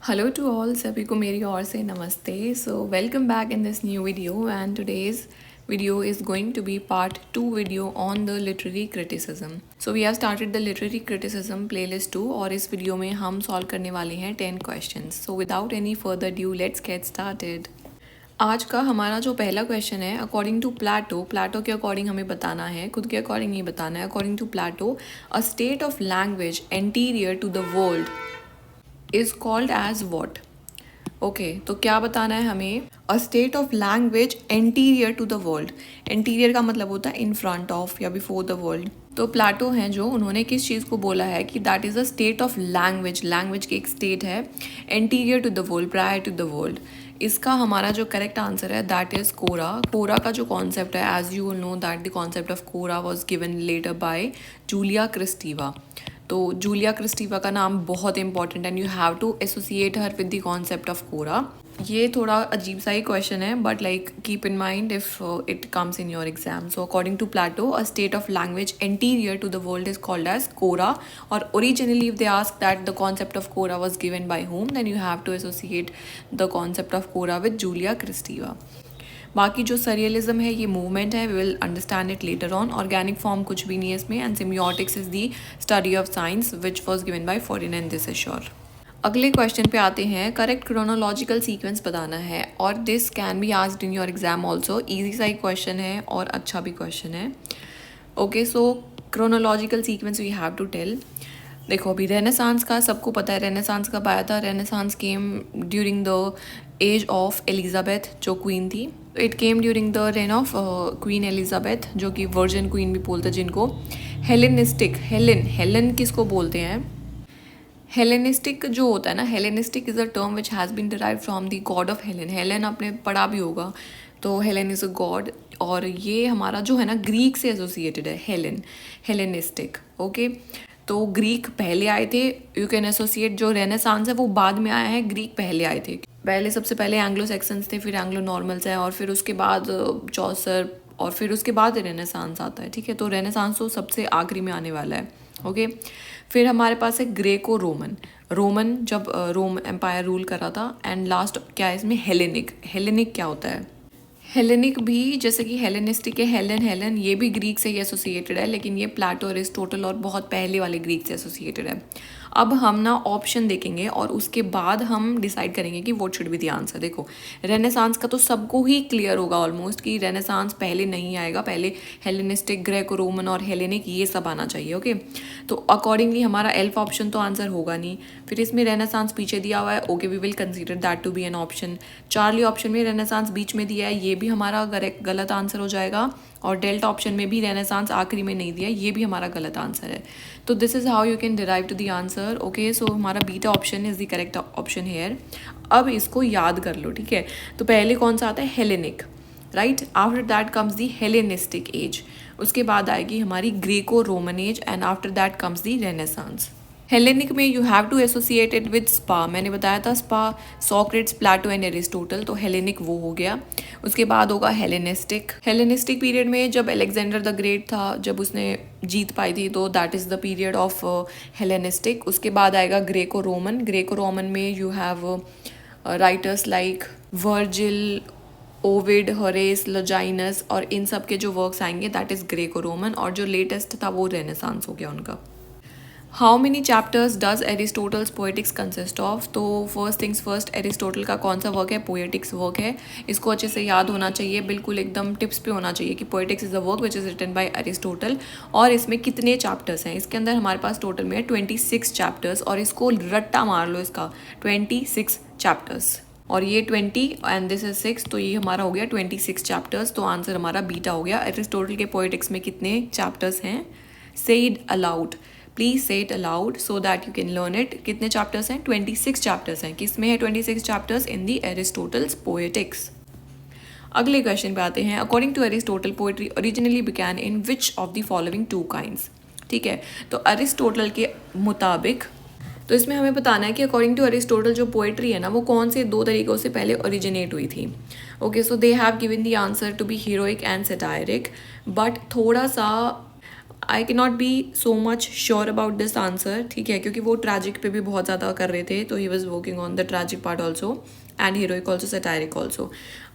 Hello to all, सभी को मेरी ओर से नमस्ते. So welcome back in this new video and today's video is going to be part 2 video on the literary criticism. So we have started the literary criticism playlist 2 और इस video में हम solve करने वाले हैं 10 questions. So without any further ado, let's get started. आज का हमारा जो पहला क्वेश्चन है, अकॉर्डिंग टू प्लाटो के अकॉर्डिंग हमें बताना है, खुद के अकॉर्डिंग नहीं बताना है. According to Plato, a state of language anterior to the world is called as what. Okay, तो क्या बताना है हमें? A state of language anterior to the world. Anterior का मतलब होता है इन फ्रंट ऑफ या बिफोर द वर्ल्ड. तो प्लाटो हैं जो, उन्होंने किस चीज़ को बोला है कि that is a state of language. Language की एक स्टेट है anterior to the world, prior to the world. इसका हमारा जो करेक्ट आंसर है दैट इज़ कोरा. कोरा का जो कॉन्सेप्ट है, as you know that the concept of chora was given later by Julia Kristeva. तो जूलिया क्रिस्टीवा का नाम बहुत important and you have to associate her with the concept of chora. ये थोड़ा अजीब सा ही क्वेश्चन है, but like keep in mind if it comes in your exam. So according to Plato, a state of language anterior to the world is called as chora. और originally if they ask that the concept of chora was given by home, then you have to associate the concept of chora with Julia Kristeva. बाकी जो surrealism है ये movement है, we will understand it later on. Organic form कुछ भी नहीं है इसमें. And semiotics is the study of science which was given by Ferdinand de Saussure. अगले क्वेश्चन पे आते हैं. करेक्ट क्रोनोलॉजिकल सीक्वेंस बताना है और this can be asked in your exam also. Easy सा ही क्वेश्चन है और अच्छा भी क्वेश्चन है. Okay, so chronological sequence we have to tell. देखो, अभी रेनेसांस का सबको पता है. रेनेसांस कब आया था? Renaissance came during the age of Elizabeth जो क्वीन थी. It came during the reign of queen Elizabeth, जो कि वर्जिन क्वीन भी बोलते हैं जिनको. हेलेनिस्टिक, हेलन किसको बोलते हैं? हेलेनिस्टिक जो होता है ना, Hellenistic is a term which has been derived from the god of Helen. Helen आपने पढ़ा भी होगा. तो हेलेन इज़ अ गॉड और ये हमारा जो है ना ग्रीक से एसोसिएटेड है. हेलेनिस्टिक. ओके, तो ग्रीक पहले आए थे. यू कैन एसोसिएट जो रेनेसांस है वो बाद में आया है, ग्रीक पहले आए थे. पहले सबसे पहले एंग्लो सेक्सन्स थे, फिर एंग्लो नॉर्मल्स है और फिर उसके बाद चौसर और फिर उसके बाद रेनेसांस आता है. ठीक है, तो रेनेसांस तो सबसे आखिरी में आने वाला है. ओके, फिर हमारे पास है ग्रेको रोमन जब रोम एम्पायर रूल कर रहा था. एंड लास्ट क्या है इसमें? हेलेनिक क्या होता है? हेलेनिक भी जैसे कि हेलेनिस्टिक है, हेलन ये भी ग्रीक से ही एसोसिएटेड है, लेकिन ये प्लाटो, अरिस्टोटल और बहुत पहले वाले ग्रीक से एसोसिएटेड है. अब हम ना ऑप्शन देखेंगे और उसके बाद हम डिसाइड करेंगे कि what should be the answer. देखो, रेनेसांस का तो सबको ही क्लियर होगा ऑलमोस्ट कि रेनेसांस पहले नहीं आएगा. पहले हेलेनिस्टिक, ग्रेको रोमन और हेलेनिक ये सब आना चाहिए. ओके, तो अकॉर्डिंगली हमारा एल्फ ऑप्शन तो आंसर होगा नहीं. फिर इसमें रेनेसांस पीछे दिया हुआ है. Okay, we will consider that to be an option. Charlie option में रेनेसांस बीच में दिया है, ये भी हमारा गलत आंसर हो जाएगा. और डेल्टा ऑप्शन में भी रेनेसांस आखिरी में नहीं दिया, ये भी हमारा गलत आंसर है. तो this is how you can derive to the answer. Okay, so हमारा beta option is the correct option here. अब इसको याद कर लो. ठीक है, तो पहले कौन सा आता है? Hellenic, right. After that comes the Hellenistic age. उसके बाद आएगी हमारी Greco Roman age and after that comes the Renaissance. Hellenic में you have to associate it with SPA. मैंने बताया था SPA, Socrates, Plato and Aristotle. तो हेलेनिक वो हो गया. उसके बाद होगा हेलेनिस्टिक. हेलेनिस्टिक पीरियड में जब अलेक्जेंडर द ग्रेट था, जब उसने जीत पाई थी, तो that is the period of Hellenistic. उसके बाद आएगा ग्रेको रोमन में you have writers like Virgil, Ovid, Horace, Longinus और इन सब के जो वर्क्स आएंगे दैट इज़ ग्रेको रोमन. और जो लेटेस्ट था वो रेनेसांस हो गया उनका. How many chapters does Aristotle's poetics consist of? तो फर्स्ट थिंग्स फर्स्ट, एरिस्टोटल का कौन सा वर्क है? पोएटिक्स वर्क है. इसको अच्छे से याद होना चाहिए, बिल्कुल एकदम टिप्स पे होना चाहिए कि poetics is a work which is written by Aristotle. और इसमें कितने चैप्टर्स हैं? इसके अंदर हमारे पास टोटल में 26 चैप्टर्स. और इसको रट्टा मार लो इसका, 26 चैप्टर्स. और ये 20 एंड दिस इज 6, तो ये हमारा हो गया 26 चैप्टर्स. तो आंसर हमारा बीटा हो गया. एरिस्टोटल के पोएटिक्स में कितने चैप्टर्स हैं? Say it aloud, please say it aloud so that you can learn it. कितने चैप्टर्स हैं? 26 चैप्टर्स हैं. किस में है 26 chapters? In the Aristotle's poetics. अगले क्वेश्चन पे आते हैं. According to Aristotle, poetry originally began in which of the following 2 kinds. ठीक है, तो एरिस्टोटल के मुताबिक, तो इसमें हमें बताना है कि अकॉर्डिंग टू एरिस्टोटल जो पोएट्री है ना वो कौन से 2 तरीकों से पहले ओरिजिनेट हुई थी. Okay, so they have given the answer to be heroic and satiric. But थोड़ा सा आई के not be so much sure about this answer, ठीक है, क्योंकि वो ट्रैजिक पे भी बहुत ज़्यादा कर रहे थे, तो he was working on the tragic part also and heroic also, satiric also.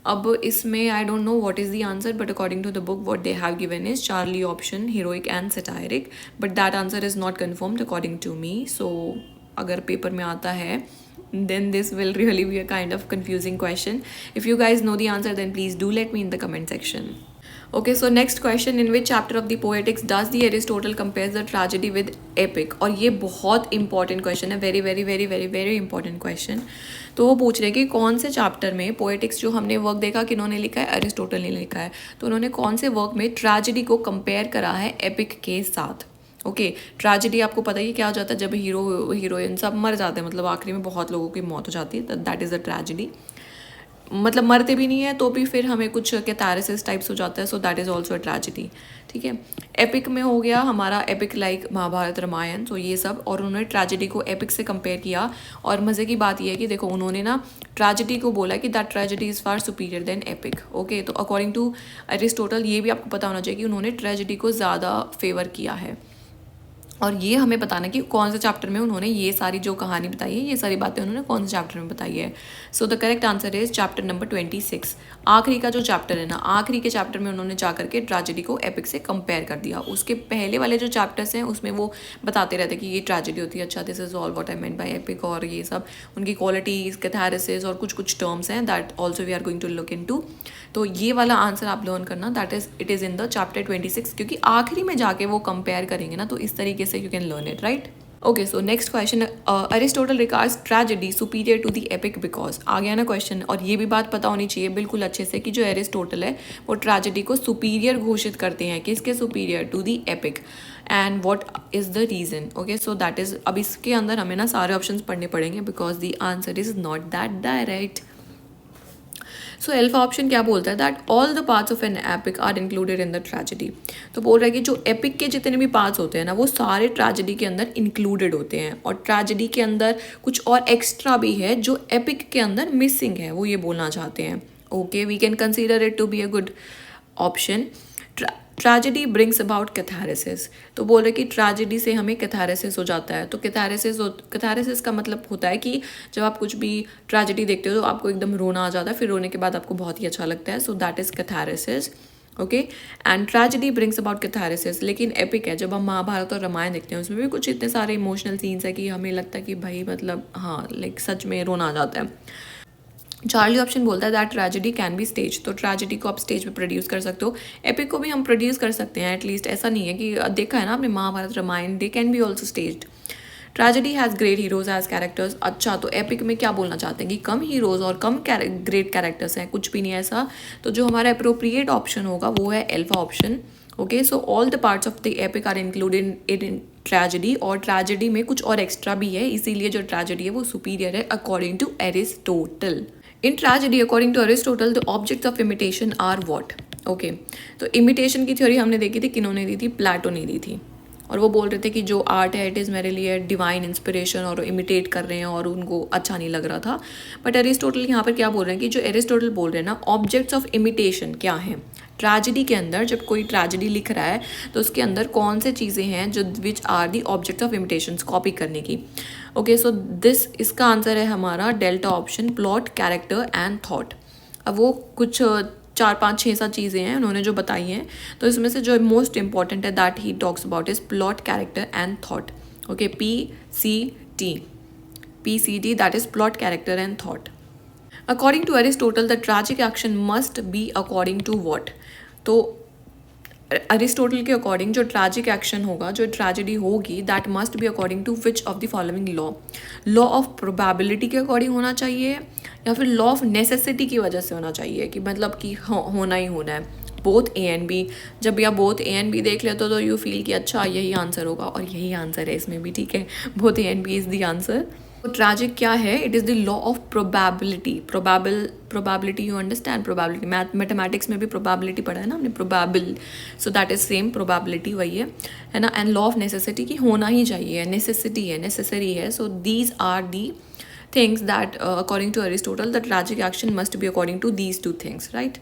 अब इसमें I don't know what is the answer, but according to the book what they have given is Charlie option, heroic and satiric, but that answer is not confirmed according to me. So अगर paper में आता है then this will really be a kind of confusing question. If you guys know the answer, then please do let me in the comment section. Okay, so next question, in which chapter of the Poetics does the Aristotle compares the tragedy with epic? और ये बहुत important question है, very very very very very important question. तो वो पूछ रहे हैं कि कौन से चैप्टर में पोएटिक्स जो हमने वर्क देखा किन्होंने लिखा है, अरिस्टोटल ने लिखा है, तो उन्होंने कौन से वर्क में ट्रेजेडी को कंपेयर करा है एपिक के साथ. ओके, ट्रेजेडी आपको पता ही क्या हो जाता है, जब हीरो हीरोइन सब मर जाते हैं, मतलब आखिरी में बहुत लोगों की मौत हो जाती है, दैट इज़ अ ट्रेजेडी. मतलब मरते भी नहीं है तो भी फिर हमें कुछ कैथारसिस टाइप्स हो जाता है, सो that is also a tragedy. ठीक है, एपिक में हो गया हमारा एपिक लाइक महाभारत रामायण, सो ये सब, और उन्होंने ट्रेजेडी को एपिक से कंपेयर किया. और मज़े की बात यह है कि देखो उन्होंने ना ट्रेजेडी को बोला कि that tragedy is far superior than epic. Okay, तो अकॉर्डिंग टू अरिस्टोटल ये भी आपको पता होना चाहिए कि उन्होंने ट्रेजेडी को ज़्यादा फेवर किया है. और ये हमें बताना कि कौन से चैप्टर में उन्होंने ये सारी जो कहानी बताई है, ये सारी बातें उन्होंने कौन से चैप्टर में बताई है. So the correct answer is chapter number 26. आखिरी का जो चैप्टर है ना, आखिरी के चैप्टर में उन्होंने जा करके ट्रेजेडी को एपिक से कंपेयर कर दिया. उसके पहले वाले जो चैप्टर्स हैं उसमें वो बताते रहते कि ये ट्रेजेडी होती है, अच्छा this is all what I meant by epic, और ये सब उनकी क्वालिटीज, कैथारसिस और कुछ कुछ टर्म्स हैं that also we are going to look into. तो ये वाला आंसर आप लर्न करना, that is it is in the chapter 26, क्योंकि आखिरी में जाके वो कंपेयर करेंगे ना, तो इस तरीके से you can learn it, right. Okay, so next question, Aristotle regards tragedy superior to the epic because. आ गया ना क्वेश्चन, और ये भी बात पता होनी चाहिए बिल्कुल अच्छे से कि जो एरिस्टोटल है वो ट्रेजेडी को सुपीरियर घोषित करते हैं, किसके superior, to the epic, and what is the reason. Okay, so that is, अब इसके अंदर हमें ना सारे ऑप्शन पढ़ने पड़ेंगे because the answer is not that direct. So alpha option क्या बोलता है, that all the parts of an epic are included in the tragedy. तो बोल रहा है कि जो एपिक के जितने भी पार्ट्स होते हैं ना वो सारे ट्रेजेडी के अंदर इंक्लूडेड होते हैं, और ट्रेजेडी के अंदर कुछ और एक्स्ट्रा भी है जो एपिक के अंदर मिसिंग है, वो ये बोलना चाहते हैं. Okay, we can consider it to be a good option. Tragedy brings about catharsis. तो बोल रहे कि ट्रेजेडी से हमें कैथारसिस हो जाता है. तो कैथारसिस का मतलब होता है कि जब आप कुछ भी ट्रेजेडी देखते हो तो आपको एकदम रोना आ जाता है, फिर रोने के बाद आपको बहुत ही अच्छा लगता है, सो that is catharsis. Okay, and tragedy brings about catharsis. लेकिन एपिक है, जब हम महाभारत और रामायण देखते हैं उसमें भी कुछ इतने सारे इमोशनल सीन्स है कि हमें लगता है कि भाई मतलब हाँ लाइक सच में रोना आ जाता है. चार्ली ऑप्शन बोलता है that tragedy can be stage. तो ट्रेजेडी को आप स्टेज पे प्रोड्यूस कर सकते हो, एपिक को भी हम प्रोड्यूस कर सकते हैं एटलीस्ट. ऐसा नहीं है कि देखा है ना आपने Mahabharata Ramayana, they can be also staged. Tragedy has great heroes as characters. अच्छा, तो एपिक में क्या बोलना चाहते हैं कि कम हीरोज और कम ग्रेट कैरेक्टर्स हैं, कुछ भी नहीं है ऐसा. तो जो हमारा अप्रोप्रिएट ऑप्शन होगा वो है alpha option. Okay, so all the parts of the epic are included in tragedy, और ट्रेजेडी में कुछ और एक्स्ट्रा भी है, इसीलिए जो ट्रेजेडी है वो सुपीरियर है according to Aristotle. In tragedy, according to Aristotle, the objects of imitation are what? Okay, तो इमिटेशन की थ्योरी हमने देखी थी, किन्होंने दी थी, प्लेटो ने दी थी. और वो बोल रहे थे कि जो आर्ट है इट इज़ मेरे लिए डिवाइन इंस्पिरेशन, और इमिटेट कर रहे हैं और उनको अच्छा नहीं लग रहा था. बट एरिस्टोटल यहाँ पर क्या बोल रहे हैं कि जो एरिस्टोटल बोल रहे हैं ना, ऑब्जेक्ट्स ऑफ इमिटेशन क्या हैं. ट्रेजेडी के अंदर जब कोई ट्रेजेडी लिख रहा है तो उसके अंदर कौन से चीज़ें हैं जो which are the object of imitation, copy करने की. ओके, सो दिस इसका आंसर है हमारा delta option, plot, character and thought. अब वो कुछ 4 5 6 7 चीज़ें हैं उन्होंने जो बताई हैं, तो इसमें से जो मोस्ट इंपॉर्टेंट है that he talks about is plot, character and thought. Okay, PCT that is plot, character and thought. According to Aristotle the tragic action must be according to what. तो अरिस्टोटल के according जो tragic action होगा, जो tragedy होगी, that must be according to which of the following law of probability के according होना चाहिए, या फिर लॉ ऑफ नेसेसिटी की वजह से होना चाहिए कि मतलब कि होना ही होना है. Both A and B. जब भी आप बोथ ए एंड बी देख लेते हो तो यू फील कि अच्छा यही आंसर होगा, और यही आंसर है इसमें भी. ठीक है, both A and B is the answer. तो ट्रैजिक क्या है, it is the law of probability. Probability you understand, probability mathematics में भी प्रोबेबिलिटी पढ़ा है ना हमने, probable, so that is same, probability वही है ना. एंड लॉ ऑफ नेसेसिटी की होना ही चाहिए, नेसेसिटी है, नेसेसरी है. So these are the things that according to Aristotle the tragic action must be according to these two things, right?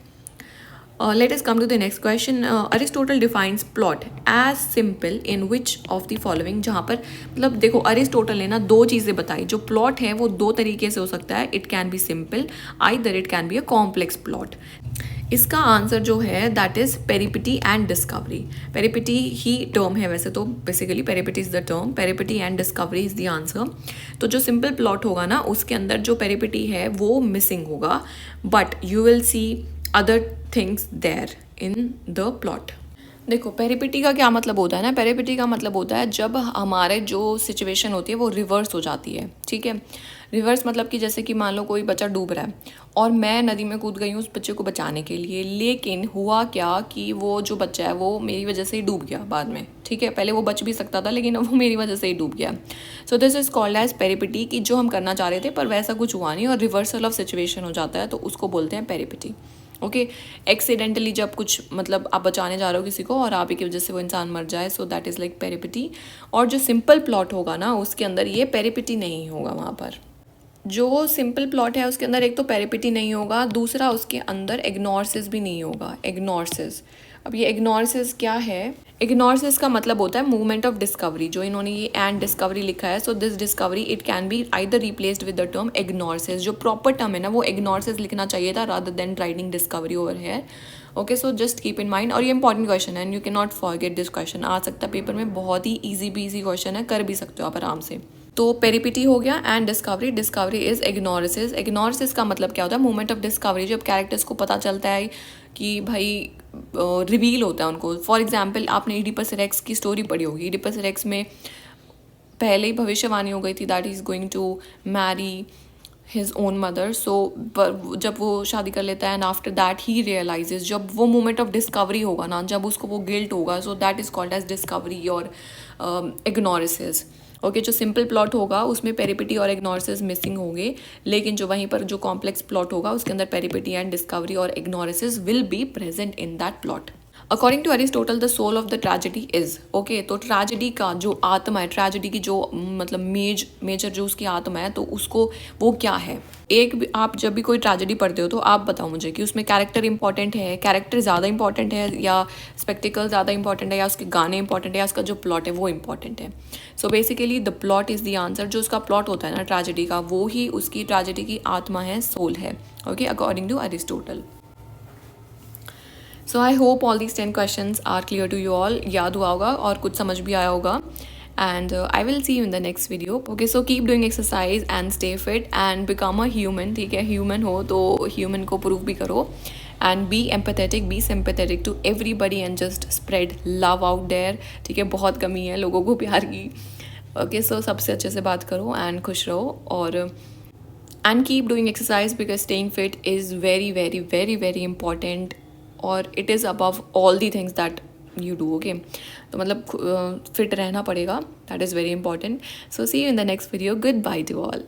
Let us come to the next question. Aristotle defines plot as simple in which of the following, जहाँ पर मतलब देखो Aristotle ने ना दो चीज़ें बताई. जो प्लॉट है वो दो तरीके से हो सकता है. It can be simple, either it can be a complex plot. इसका आंसर जो है that is peripeteia and discovery. Peripeteia ही टर्म है वैसे तो, basically peripeteia is the term, peripeteia and discovery is the answer. तो जो सिंपल प्लॉट होगा ना उसके अंदर जो पेरिपिटी है वो मिसिंग होगा, but you will see other things there in the plot. देखो पेरिपिटी का क्या मतलब होता है ना, पेरिपिटी का मतलब होता है जब हमारे जो सिचुएशन होती है वो रिवर्स हो जाती है. ठीक है, रिवर्स मतलब कि जैसे कि मान लो कोई बच्चा डूब रहा है और मैं नदी में कूद गई हूँ उस बच्चे को बचाने के लिए, लेकिन हुआ क्या कि वो जो बच्चा है वो मेरी वजह से ही डूब गया बाद में. ठीक है, पहले वो बच भी सकता था लेकिन वो मेरी वजह से ही डूब गया. So this is called as peripeteia, कि जो हम करना चाह रहे थे पर वैसा कुछ हुआ नहीं और रिवर्सल ऑफ सिचुएशन हो जाता है, तो उसको बोलते हैं पेरिपिटी. ओके, एक्सीडेंटली जब कुछ मतलब आप बचाने जा रहे हो किसी को और आप ही की वजह से वो इंसान मर जाए, सो दैट इज़ लाइक पेरिपिटी. और जो सिंपल प्लॉट होगा ना उसके अंदर ये पेरिपिटी नहीं होगा. वहाँ पर जो सिंपल प्लॉट है उसके अंदर एक तो पेरिपिटी नहीं होगा, दूसरा उसके अंदर इग्नोरसिस भी नहीं होगा. इग्नोरसिस, अब ये इग्नोरसिस क्या है? इग्नोरसिस का मतलब होता है मूवमेंट ऑफ डिस्कवरी. जो इन्होंने ये एंड डिस्कवरी लिखा है, so this discovery it can be either replaced with the term anagnorisis. जो प्रॉपर टर्म है ना वो इग्नोरसिस लिखना चाहिए था rather than writing discovery over here. Okay, so just keep in mind. और ये इंपॉर्टेंट क्वेश्चन है and you can not forget this question. आ सकता है पेपर में, बहुत ही ईजी बीजी क्वेश्चन है, कर भी सकते हो आप आराम से. तो पेरिपिटी हो गया and discovery. Discovery is anagnorisis. Anagnorisis का मतलब क्या होता है? मोमेंट ऑफ डिस्कवरी, जब कैरेक्टर्स को पता चलता है कि भाई रिवील होता है उनको. फॉर एग्जाम्पल आपने इडिपस रेक्स की स्टोरी पढ़ी होगी. इडिपस रेक्स में पहले ही भविष्यवाणी हो गई थी that is going to marry his own mother. So जब वो शादी कर लेता है and after that he realises, जब वो मोमेंट ऑफ डिस्कवरी होगा ना, जब उसको वो गिल्ट होगा, so that is called as discovery और इग्नोरसिस. ओके, जो सिंपल प्लॉट होगा उसमें पेरिपिटी और इग्नोरसिस मिसिंग होंगे, लेकिन जो वहीं पर जो कॉम्प्लेक्स प्लॉट होगा उसके अंदर पेरिपिटी एंड डिस्कवरी और anagnorisis will be present in that plot. According to Aristotle the soul of the tragedy is. Okay, तो ट्रेजेडी का जो आत्मा है, ट्रेजेडी की जो मतलब मेजर जो उसकी आत्मा है, तो उसको वो क्या है? एक भी आप जब भी कोई ट्रेजेडी पढ़ते हो तो आप बताओ मुझे कि उसमें कैरेक्टर इंपॉर्टेंट है, कैरेक्टर ज़्यादा इंपॉर्टेंट है, या स्पेक्टिकल ज़्यादा इंपॉर्टेंट है, या उसके गाने इंपॉर्टेंट है, या उसका जो प्लॉट है वो इंपॉर्टेंट है. So basically the plot is the answer. जो उसका प्लॉट होता है ना ट्रेजेडी का, वो ही उसकी ट्रेजेडी की आत्मा है, सोल है. Okay, according to Aristotle. So I hope all these 10 questions are clear to you all. याद हुआ होगा और कुछ समझ भी आया होगा. And I will see you in the next video. Okay, so keep doing exercise and stay fit and become a human. ठीक है, human हो तो human को prove भी करो. And be empathetic, be sympathetic to everybody and just spread love out there. ठीक है, बहुत कमी है लोगों को प्यार की. Okay, so सबसे अच्छे से बात करो and खुश रहो. और and keep doing exercise because staying fit is very very very very important. और it is above all the things that you do. Okay, तो मतलब फिट रहना पड़ेगा, that is very important. So see you in the next video. Goodbye to all.